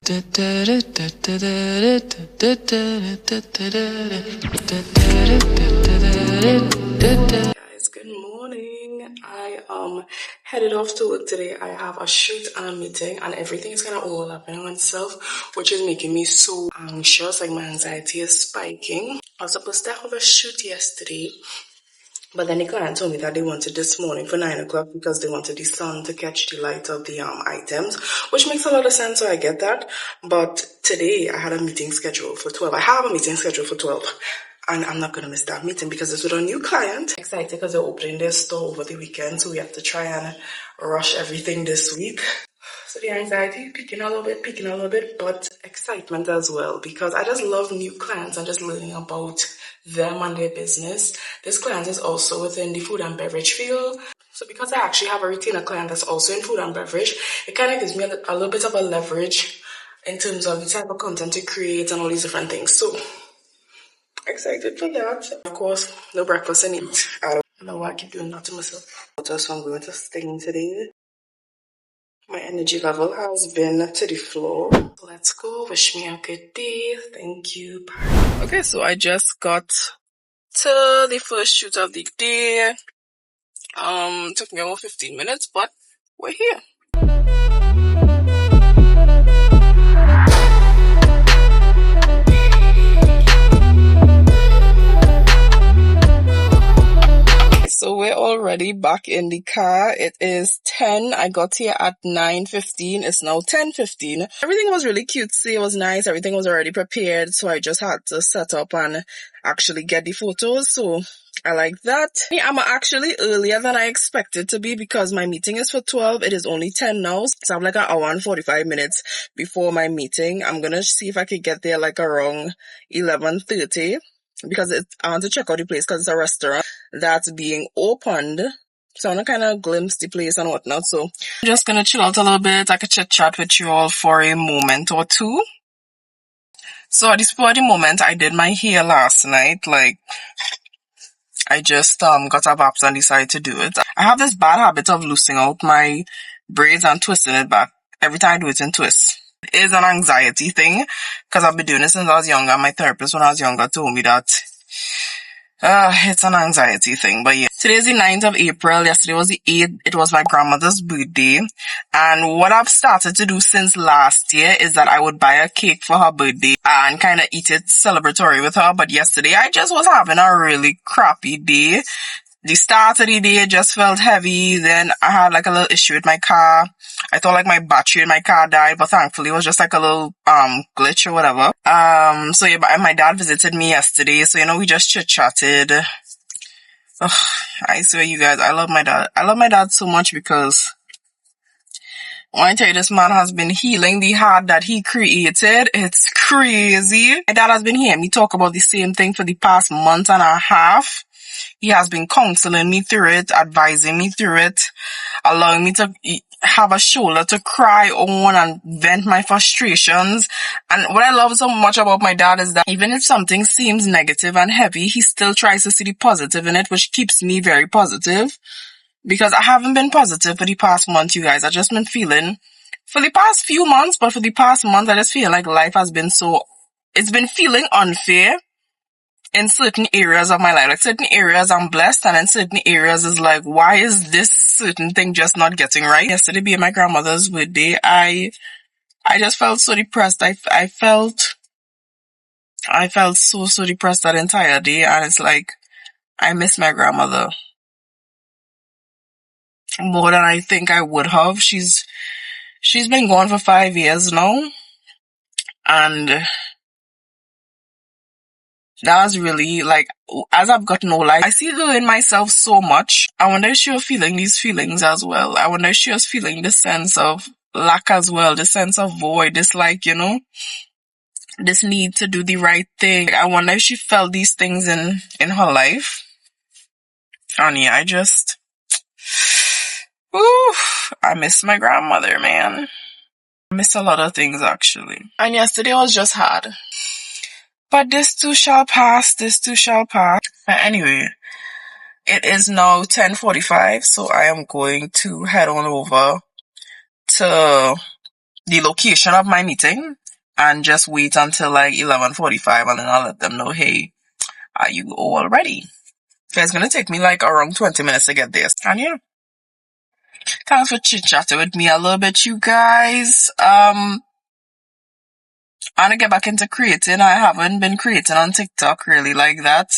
Guys, good morning. I headed off to work today. I have a shoot and a meeting, and everything is kind of overlapping on itself, which is making me so anxious. Like, my anxiety is spiking. I was supposed to have a shoot yesterday, but then the client told me that they wanted this morning for 9 o'clock because they wanted the sun to catch the light of the items, which makes a lot of sense, so I get that. But today I had a meeting scheduled for 12. I have a meeting scheduled for 12. And I'm not going to miss that meeting because it's with a new client. Excited because they're opening their store over the weekend, so we have to try and rush everything this week. So the anxiety peaking a little bit, but excitement as well, because I just love new clients and just learning about them and their business. This client is also within the food and beverage field. So because I actually have a retainer client that's also in food and beverage, it kind of gives me a little bit of a leverage in terms of the type of content to create and all these different things. So excited for that. Of course, no breakfast in it. I don't know why I keep doing that to myself. So I'm going to sting today. My energy level has been to the floor. Let's go. Wish me a good day. Thank you. Bye. Okay, so I just got to the first shoot of the day. Took me about 15 minutes, but we're here. So we're already back in the car. It is 10. I got here at 9:15. It's now 10:15. Everything was really cutesy. It was nice. Everything was already prepared. So I just had to set up and actually get the photos. So I like that. I'm actually earlier than I expected to be because my meeting is for 12. It is only 10 now. So I have like an hour and 45 minutes before my meeting. I'm going to see if I could get there like around 11:30. Because I want to check out the place because it's a restaurant that's being opened. So I want to kind of glimpse the place and whatnot. So I'm just going to chill out a little bit. I could chit chat with you all for a moment or two. So at this point, the moment, I did my hair last night. Like, I just got up apps and decided to do it. I have this bad habit of loosening out my braids and twisting it back every time I do it in twists. It is an anxiety thing because I've been doing this since I was younger. My therapist when I was younger told me that it's an anxiety thing. But yeah, today's the 9th of April. Yesterday was the 8th. It was my grandmother's birthday. And what I've started to do since last year is that I would buy a cake for her birthday and kind of eat it celebratory with her. But yesterday I just was having a really crappy day. The start of the day just felt heavy. Then I had like a little issue with my car. I thought like my battery in my car died, but thankfully it was just like a little glitch or whatever. So yeah, but my dad visited me yesterday, so we just chit-chatted. I swear you guys, I love my dad. I love my dad so much because when I tell you, this man has been healing the heart that he created. It's crazy. My dad has been hearing me talk about the same thing for the past month and a half. He has been counseling me through it, advising me through it, allowing me to have a shoulder to cry on and vent my frustrations. And what I love so much about my dad is that even if something seems negative and heavy, he still tries to see the positive in it, which keeps me very positive. Because I haven't been positive for the past month, you guys. I've just been feeling, for the past few months, but for the past month, I just feel like life has been it's been feeling unfair in certain areas of my life. Like, certain areas I'm blessed, and in certain areas is like, why is this certain thing just not getting right? Yesterday being my grandmother's birthday, I just felt so depressed. I felt so depressed that entire day, and it's like, I miss my grandmother more than I think I would have. She's been gone for 5 years now, and that was really, like, as I've gotten older, I see her in myself so much. I wonder if she was feeling these feelings as well. I wonder if she was feeling the sense of lack as well, the sense of void, this like, this need to do the right thing. I wonder if she felt these things in her life. And yeah, I miss my grandmother, man. I miss a lot of things, actually. And yesterday was just hard. But this too shall pass, But anyway, it is now 10:45, so I am going to head on over to the location of my meeting and just wait until like 11:45, and then I'll let them know, hey, are you all ready? So it's gonna take me like around 20 minutes to get there. And yeah, thanks for chit-chatting with me a little bit, you guys. I want to get back into creating. I haven't been creating on TikTok really like that.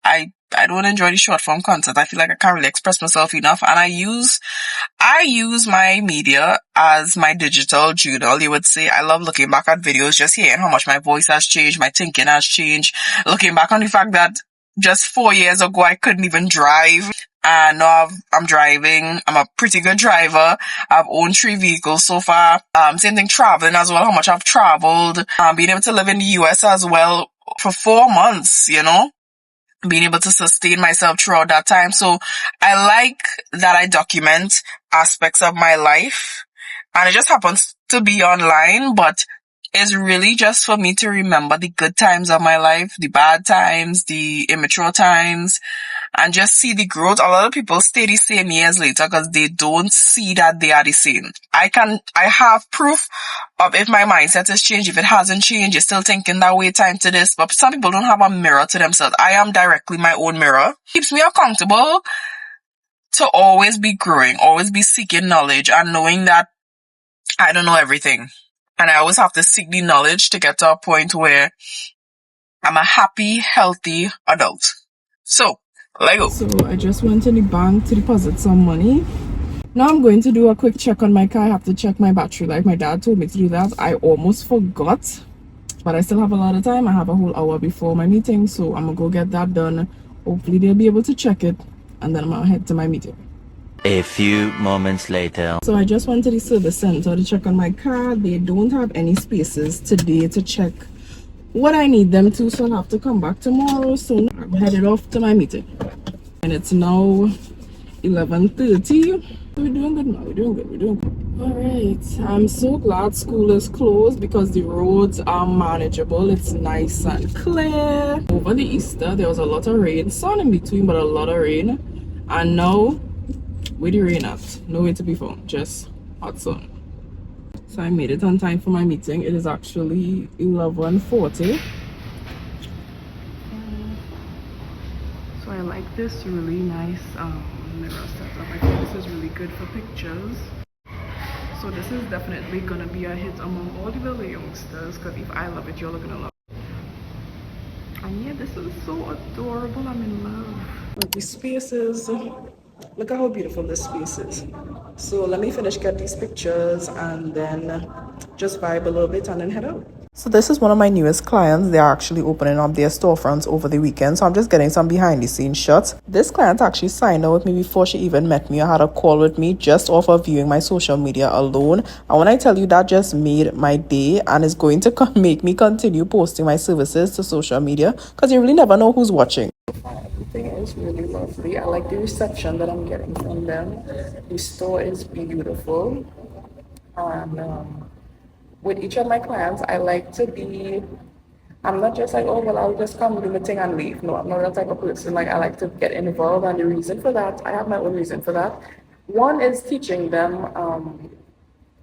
I don't enjoy the short form content. I feel like I can't really express myself enough, and I use my media as my digital journal, you would say. I love looking back at videos, just hearing how much my voice has changed, my thinking has changed, looking back on the fact that just 4 years ago I couldn't even drive, and now I'm driving. I'm a pretty good driver. I've owned 3 vehicles so far. Same thing traveling as well, how much I've traveled. Being able to live in the US as well for 4 months, being able to sustain myself throughout that time. So I like that I document aspects of my life, and it just happens to be online, but it's really just for me to remember the good times of my life, the bad times, the immature times, and just see the growth. A lot of people stay the same years later because they don't see that they are the same. I have proof of if my mindset has changed. If it hasn't changed, you're still thinking that way, time to this. But some people don't have a mirror to themselves. I am directly my own mirror. Keeps me accountable to always be growing, always be seeking knowledge and knowing that I don't know everything. And I always have to seek the knowledge to get to a point where I'm a happy, healthy adult. So, let go. So I just went to the bank to deposit some money. Now I'm going to do a quick check on my car. I have to check my battery life. My dad told me to do that. I almost forgot, but I still have a lot of time. I have a whole hour before my meeting, so I'm gonna go get that done. Hopefully they'll be able to check it, and then I'm gonna head to my meeting. A few moments later. So I just went to the service center to check on my car. They don't have any spaces today to check what I need them to, so I'll have to come back tomorrow. So I'm headed off to my meeting. And it's now 11:30. We're doing good now. We're doing good. Alright. I'm so glad school is closed because the roads are manageable. It's nice and clear. Over the Easter, there was a lot of rain. Sun in between, but a lot of rain. And now, where the rain at? Nowhere to be found. Just hot sun. So I made it on time for my meeting. It is actually 11:40. So I like this really nice mirror setup. I think this is really good for pictures. So this is definitely gonna be a hit among all the little youngsters, because if I love it, you're gonna love it. And yeah, this is so adorable. I'm in love. The spaces. Look at how beautiful this space is. So let me finish get these pictures and then just vibe a little bit and then head out. So this is one of my newest clients. They are actually opening up their storefronts over the weekend. So I'm just getting some behind the scenes shots. This client actually signed up with me before she even met me. I had a call with me just off of viewing my social media alone. And when I tell you, that just made my day and is going to make me continue posting my services to social media, because you really never know who's watching. Everything is really lovely. I like the reception that I'm getting from them. The store is beautiful. And with each of my clients, I like to be, I'm not just like, oh, well, I'll just come do my thing and leave. No, I'm not that type of person. Like, I like to get involved, and the reason for that, I have my own reason for that. One is teaching them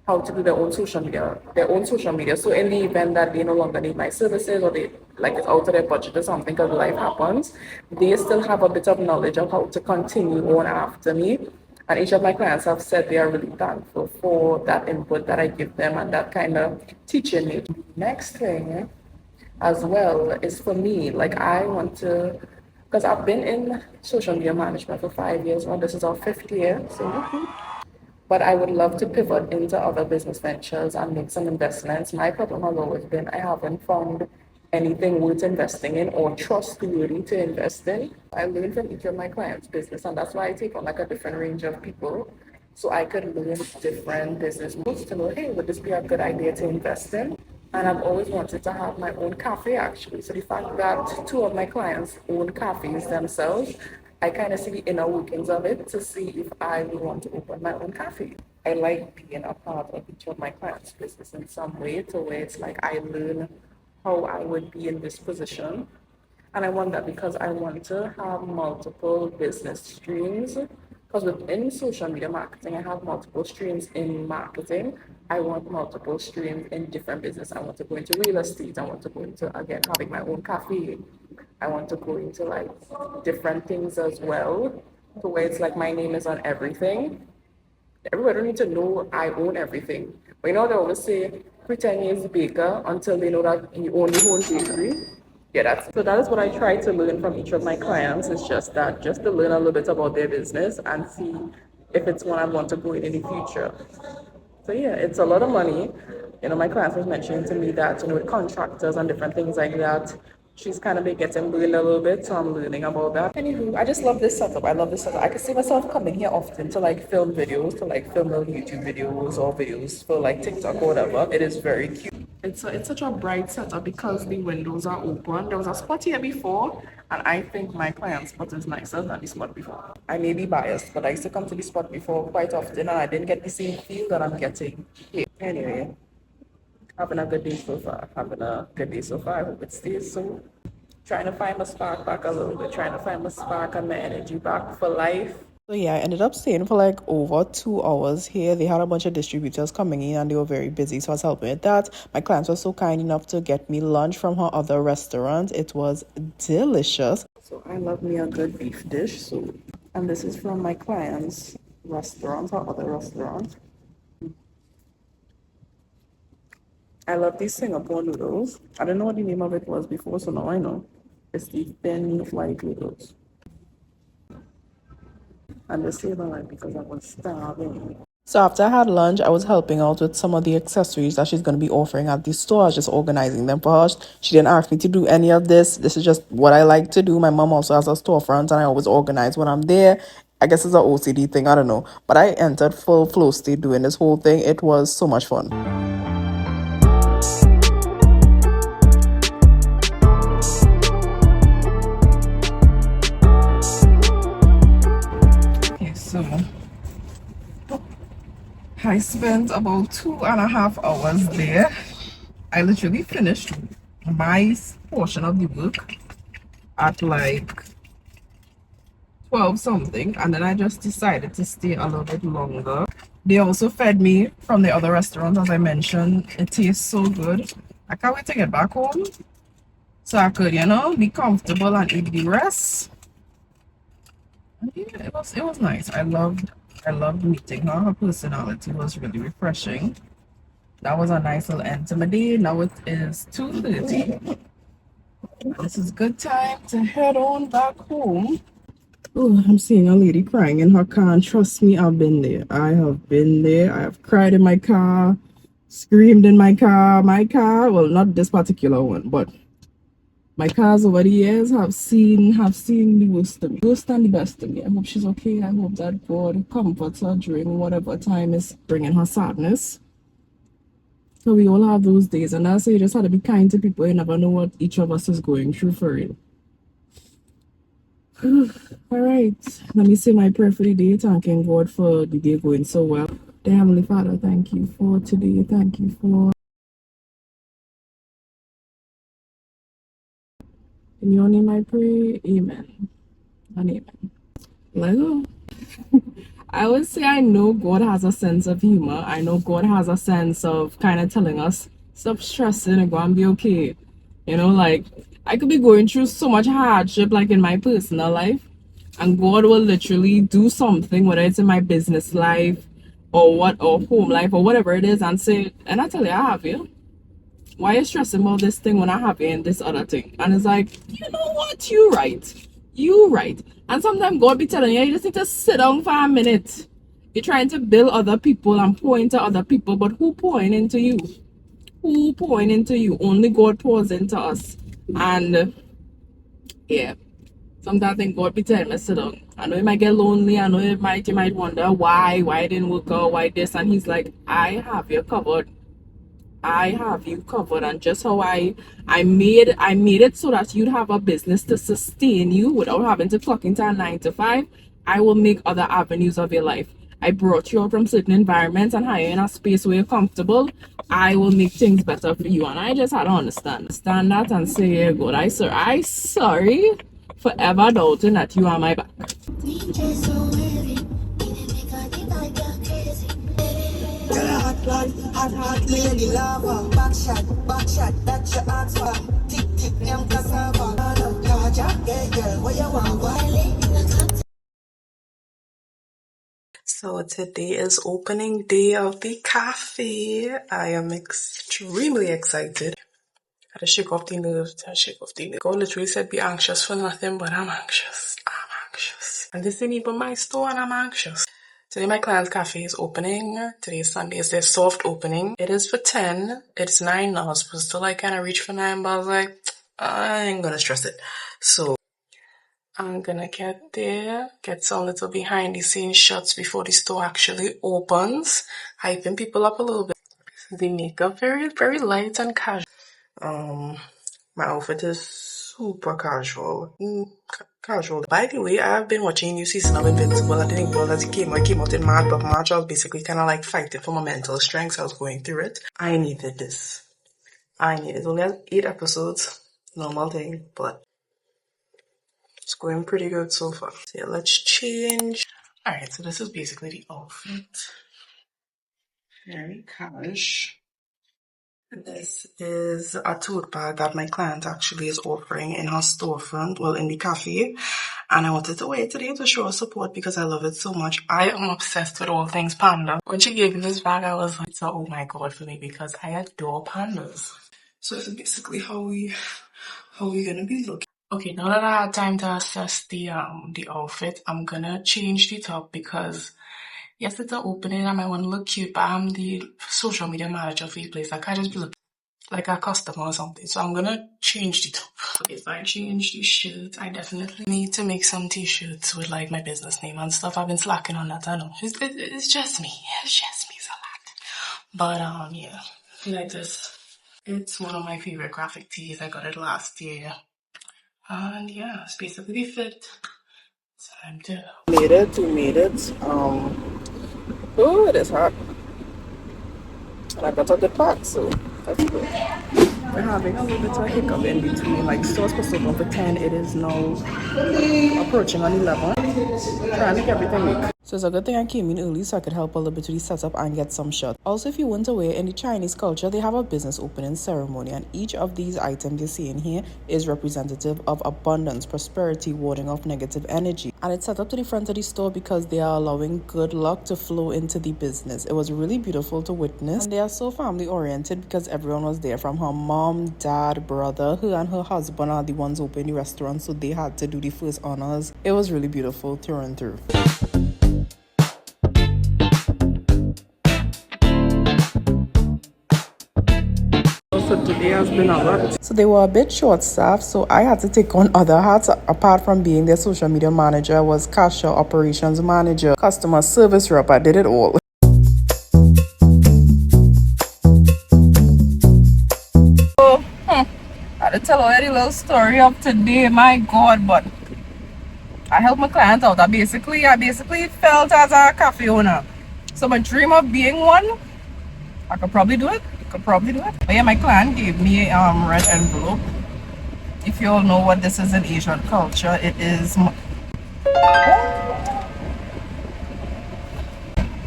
how to do their own social media. So in the event that they no longer need my services, or they like it's out of their budget or something because life happens, they still have a bit of knowledge of how to continue on after me. And each of my clients have said they are really thankful for that input that I give them and that kind of teaching me. Next thing as well is for me, like I want to, because I've been in social media management for 5 years now. This is our 5th year. But I would love to pivot into other business ventures and make some investments. My problem has always been I haven't found anything worth investing in or trustworthy to invest in. I learn from each of my clients' business, and that's why I take on like a different range of people, so I could learn different business moves to know, hey, would this be a good idea to invest in? And I've always wanted to have my own cafe, actually. So the fact that 2 of my clients own cafes themselves, I kind of see the inner workings of it to see if I would want to open my own cafe. I like being a part of each of my clients' business in some way, to where it's like I learn how I would be in this position. And I want that because I want to have multiple business streams. Because within social media marketing, I have multiple streams in marketing. I want multiple streams in different business. I want to go into real estate. I want to go into, again, having my own cafe. I want to go into like different things as well, to where it's like my name is on everything. Everybody don't need to know I own everything. But you know, they always say, pretend you're a baker until they know that you own your own bakery. Yeah, that is what I try to learn from each of my clients. It's just that, just to learn a little bit about their business and see if it's one I want to go in the future. So yeah, it's a lot of money. You know, my client was mentioning to me that, you know, with contractors and different things like that, she's kind of been getting burned a little bit, so I'm learning about that. Anywho, I just love this setup. I love this setup. I can see myself coming here often to like film videos, to like film little YouTube videos or videos for like TikTok or whatever. It is very cute. It's such a bright setup because the windows are open. There was a spot here before, and I think my client's spot is nicer than the spot before. I may be biased, but I used to come to the spot before quite often, and I didn't get the same feel that I'm getting here. Anyway, having a good day so far. Having a good day so far. I hope it stays so. Trying to find my spark back a little bit. Trying to find my spark and my energy back for life. So yeah, I ended up staying for like over 2 hours here. They had a bunch of distributors coming in and they were very busy, so I was helping with that. My clients were so kind enough to get me lunch from her other restaurant. It was delicious. So I love me a good beef dish. So, and this is from my client's restaurant, her other restaurant. I love these Singapore noodles. I don't know what the name of it was before, so now I know. It's the thin white noodles. And the same one because I was starving. So after I had lunch, I was helping out with some of the accessories that she's going to be offering at the store. I was just organizing them for her. She didn't ask me to do any of this. This is just what I like to do. My mom also has a storefront and I always organize when I'm there. I guess it's an OCD thing, I don't know. But I entered full flow state doing this whole thing. It was so much fun. Okay, so I spent about 2.5 hours there. I literally finished my portion of the work at like 12 something, and then I just decided to stay a little bit longer. They also fed me from the other restaurant, as I mentioned. It tastes so good. I can't wait to get back home so I could, you know, be comfortable and eat the rest. And yeah, it was nice. I loved meeting her. Her personality was really refreshing. That was a nice little end to my day. Now it is 2:30. This is good time to head on back home. Oh, I'm seeing a lady crying in her car, and trust me, I've been there. I have been there. I have cried in my car, screamed in my car. My car, well, not this particular one, but my cars over the years have seen the worst of me, worst and the best of me. I hope she's okay. I hope that God comforts her during whatever time is bringing her sadness. So we all have those days, and that's why you just have to be kind to people. You never know what each of us is going through for real. All right, let me say my prayer for the day, thanking God for the day going so well. Dear Heavenly Father, thank you for today. Thank you for... In your name I pray, amen and amen. Let's go. I would say I know God has a sense of humor. I know God has a sense of kind of telling us, stop stressing and go and be okay. You know, like, I could be going through so much hardship, like in my personal life, and God will literally do something, whether it's in my business life or home life or whatever it is, and say, and I tell you, I have you. Why are you stressing about this thing when I have you in this other thing? And it's like, you know what? You right. You right. And sometimes God be telling you, you just need to sit down for a minute. You're trying to build other people and pour into other people, but who pouring into you? Who pouring into you? Only God pours into us. And yeah, sometimes I think God be telling me, sit down. I know you might get lonely. I know you might wonder why it didn't work out, why this. And he's like, I have you covered. I have you covered. And just how I made it so that you'd have a business to sustain you without having to clock into a 9 to 5. I will make other avenues of your life. I brought you out from certain environments and hire you in a space where you're comfortable. I will make things better for you. And I just had to understand that and say, yeah, God, I sorry for ever doubting that you are my back. Like hot lady lava. Back shot, that's your answer. Tick tick, them cassava. Yeah, girl, what you want? So today is opening day of the cafe. I am extremely excited. Gotta shake off the nerves. God literally said be anxious for nothing, but I'm anxious. And this ain't even my store and I'm anxious. Today my client's cafe is opening. Today is Sunday. It's their soft opening. It is for 10. It's 9 now. I was supposed to kind of reach for 9, but I was like, I ain't gonna stress it. So I'm gonna get there, get some little behind the scenes shots before the store actually opens, hyping people up a little bit. The makeup very, very light and casual. My outfit is super casual. Casual. By the way, I've been watching new season of Invincible. I didn't know that it came out in March, but March I was basically kind of like fighting for my mental strength. So I was going through it. I needed this. It only has 8 episodes. Normal thing, but it's going pretty good so far. So yeah, let's change. Alright, so this is basically the outfit. Very cash. This is a tote bag that my client actually is offering in her storefront, well, in the cafe. And I wanted to wait today to show her support because I love it so much. I am obsessed with all things panda. When she gave me this bag, I was like, oh my god for me because I adore pandas. So this is basically how we gonna be looking. Okay, now that I had time to assess the outfit, I'm gonna change the top because yes, it's an opening. I might want to look cute, but I'm the social media manager for the place. I can't just be looking like a customer or something. So I'm gonna change the top. If I change the shirt, I definitely need to make some t-shirts with like my business name and stuff. I've been slacking on that. I know it's just me. It's just me. It's a lot. But yeah, like this. It's one of my favorite graphic tees. I got it last year. And yeah, it's basically fit. Time to made it. We made it. Oh, it is hot. And I got a good pack, so that's good. We're having a little bit of a hiccup in between. Like, store was supposed to open for 10. It is now approaching on 11. Trying to make everything work. So it's a good thing I came in early so I could help a little bit with the setup and get some shots. Also, if you weren't aware, in the Chinese culture, they have a business opening ceremony, and each of these items you see in here is representative of abundance, prosperity, warding off negative energy. And it's set up to the front of the store because they are allowing good luck to flow into the business. It was really beautiful to witness. And they are so family oriented because everyone was there, from her mom, dad, brother. Her and her husband are the ones opening the restaurant, so they had to do the first honors. It was really beautiful through and through. So today has been a lot. So they were a bit short-staffed, so I had to take on other hats. Apart from being their social media manager, I was cashier, operations manager, customer service rep. I did it all. So, I had to tell already a little story of today, my god, but I helped my client out. I basically felt as a cafe owner. So my dream of being one, I could probably do it. But yeah, my client gave me a red envelope. If you all know what this is in Asian culture, it is.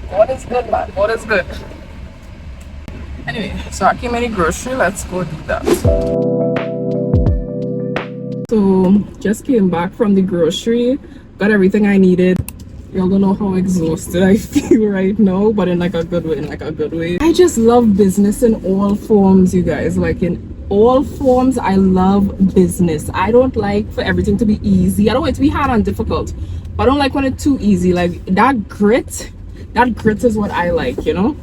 What is good, man? What is good? Anyway, so I came in the grocery. Let's go do that. So just came back from the grocery. Got everything I needed. Y'all don't know how exhausted I feel right now, but in like a good way. I just love business in all forms, you guys. Like in all forms, I love business. I don't like for everything to be easy. I don't want it to be hard and difficult, but I don't like when it's too easy. Like that grit is what I like, you know?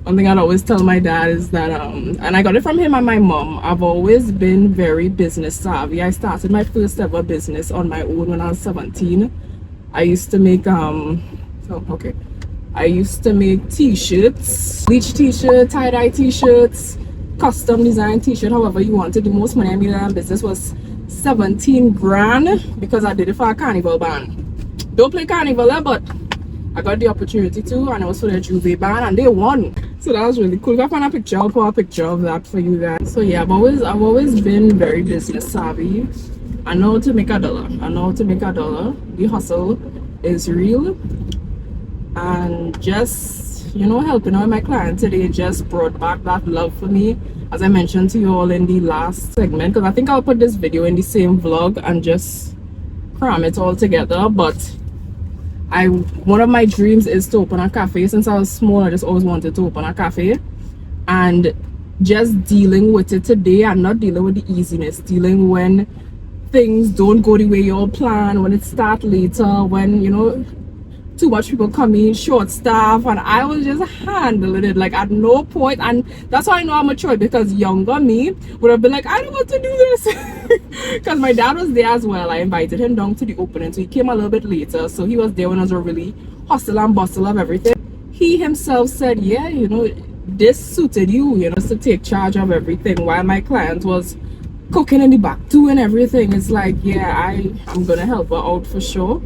One thing I'd always tell my dad is that, and I got it from him and my mom, I've always been very business savvy. I started my first ever business on my own when I was 17. I used to make I used to make t-shirts, bleach t-shirts, tie-dye t-shirts, custom design t-shirt, however you wanted. The most money I made in business was 17 grand because I did it for a carnival band. Don't play carnival, but I got the opportunity to, and it was for the Juve band, and they won. So that was really cool. If I find a picture, I'll put a picture of that for you guys. So yeah, I've always been very business savvy. I know how to make a dollar. The hustle is real. And just you know, helping out my client today just brought back that love for me, as I mentioned to you all in the last segment, because I think I'll put this video in the same vlog and just cram it all together. But one of my dreams is to open a cafe. Since I was small, I just always wanted to open a cafe, and just dealing with it today, and not dealing with the easiness, dealing when things don't go the way you all plan, when it starts later, when, you know, too much people come in, short staff, and I was just handling it like at no point. And that's how I know I'm mature, because younger me would have been like, I don't want to do this, because my dad was there as well. I invited him down to the opening, so he came a little bit later, so he was there when I was really hustle and bustle of everything. He himself said, yeah, you know, this suited you, you know, to take charge of everything, while my client was cooking in the back, doing everything. It's like, yeah, I'm gonna help her out for sure.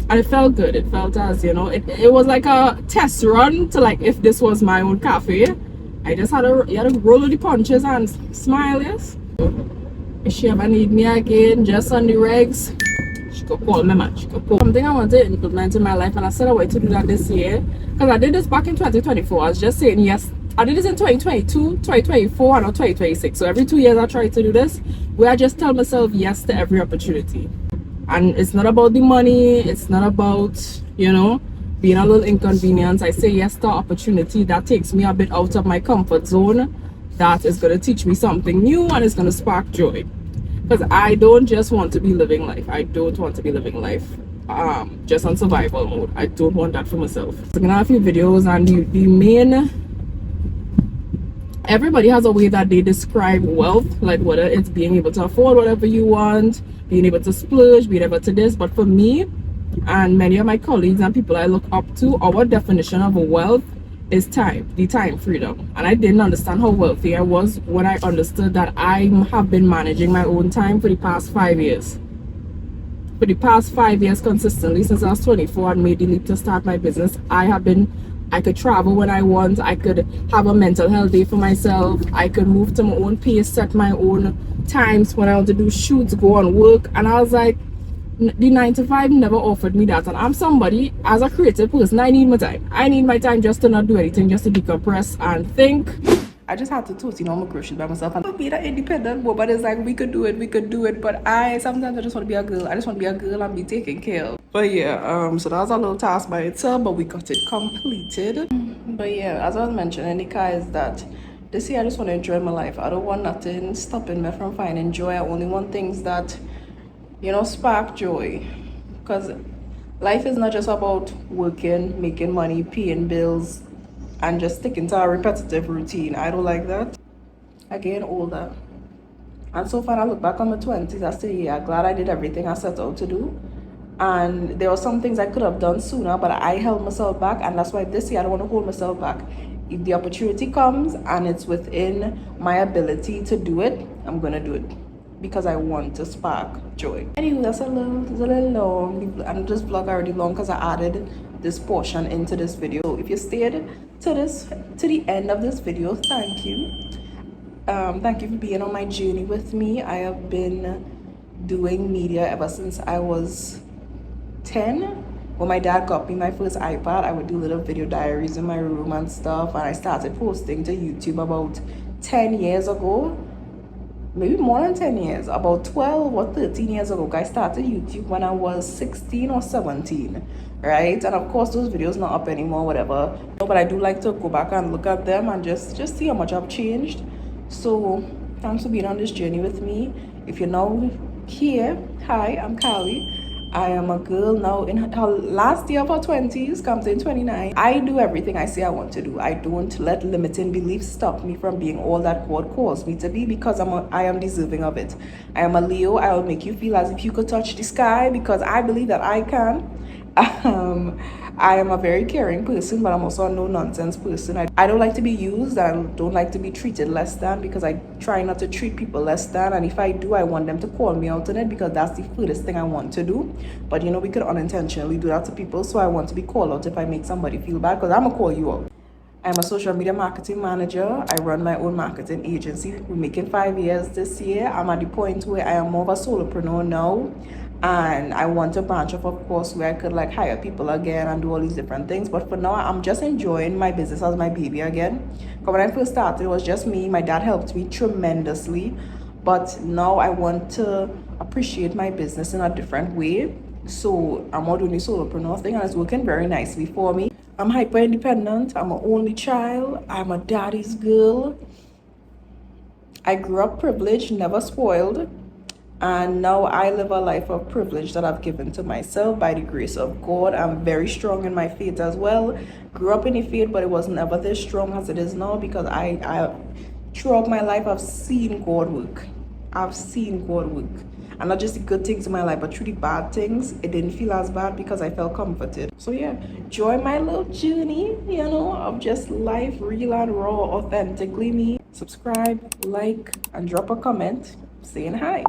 And it felt good. It felt as, you know, it was like a test run to, like, if this was my own cafe. I just had to roll with the punches and smile. Yes, if she ever need me again, just on the regs, she could call me, man. She could call. Something I want to implement in my life, and I said I wanted to do that this year, because I did this back in 2024. I was just saying yes. I did this in 2022, 2024, and 2026. So every 2 years I try to do this, where I just tell myself yes to every opportunity. And it's not about the money, it's not about, you know, being a little inconvenience. I say yes to opportunity that takes me a bit out of my comfort zone, that is going to teach me something new and it's going to spark joy. Because I don't just want to be living life. I don't want to be living life just on survival mode. I don't want that for myself. So I'm going to have a few videos, and the main, everybody has a way that they describe wealth, like whether it's being able to afford whatever you want, being able to splurge, being able to this. But for me and many of my colleagues and people I look up to, our definition of wealth is time, the time freedom. And I didn't understand how wealthy I was when I understood that I have been managing my own time for the past 5 years. For the past 5 years consistently, since I was 24 and made the leap to start my business, I could travel when I want, I could have a mental health day for myself, I could move to my own pace, set my own times when I want to do shoots, go on work. And I was like, the 9 to 5 never offered me that. And I'm somebody, as a creative person, I need my time. I need my time just to not do anything, just to decompress and think. I just had to toast, you know, my groceries by myself and be that independent woman. It's like, we could do it. But sometimes I just want to be a girl. I just want to be a girl and be taken care of. But yeah, so that was a little task by itself, but we got it completed. But yeah, as I was mentioning, the car is that this year I just want to enjoy my life. I don't want nothing stopping me from finding joy. I only want things that, you know, spark joy. Because life is not just about working, making money, paying bills, and just sticking to a repetitive routine. I don't like that. I getting older. And so far I look back on my 20s, I say, yeah, glad I did everything I set out to do. And there were some things I could have done sooner, but I held myself back. And that's why this year I don't want to hold myself back. If the opportunity comes and it's within my ability to do it, I'm going to do it. Because I want to spark joy. Anyway, it's a little long. And this vlog already long because I added this portion into this video. If you stayed to the end of this video, thank you. Thank you for being on my journey with me. I have been doing media ever since I was 10. When my dad got me my first iPad, I would do little video diaries in my room and stuff, and I started posting to YouTube about 10 years ago. Maybe more than 10 years, about 12 or 13 years ago. I started YouTube when I was 16 or 17, right? And of course those videos not up anymore, whatever, but I do like to go back and look at them and just see how much I've changed. So thanks for being on this journey with me. If you're now here, hi, I'm Callie. I am a girl now in her last year of her 20s, comes in 29. I do everything I say I want to do. I don't let limiting beliefs stop me from being all that God calls me to be, because I am deserving of it. I am a Leo. I will make you feel as if you could touch the sky, because I believe that I can. I am a very caring person, but I'm also a no-nonsense person. I don't like to be used. I don't like to be treated less than, because I try not to treat people less than. And if I do, I want them to call me out on it, because that's the furthest thing I want to do. But you know, we could unintentionally do that to people. So I want to be called out if I make somebody feel bad, because I'm going to call you out. I'm a social media marketing manager. I run my own marketing agency. We're making 5 years this year. I'm at the point where I am more of a solopreneur now. And I want to branch off, of course, where I could like hire people again and do all these different things. But for now, I'm just enjoying my business as my baby again. Because when I first started, it was just me. My dad helped me tremendously. But now I want to appreciate my business in a different way. So I'm more doing the solopreneur thing and it's working very nicely for me. I'm hyper independent. I'm an only child. I'm a daddy's girl. I grew up privileged, never spoiled. And now I live a life of privilege that I've given to myself by the grace of God. I'm very strong in my faith as well. Grew up in the faith, but it was never this strong as it is now because I throughout my life, I've seen God work. I've seen God work. And not just the good things in my life, but through the bad things, it didn't feel as bad because I felt comforted. So yeah, enjoy my little journey, of just life, real and raw, authentically me. Subscribe, like, and drop a comment saying hi.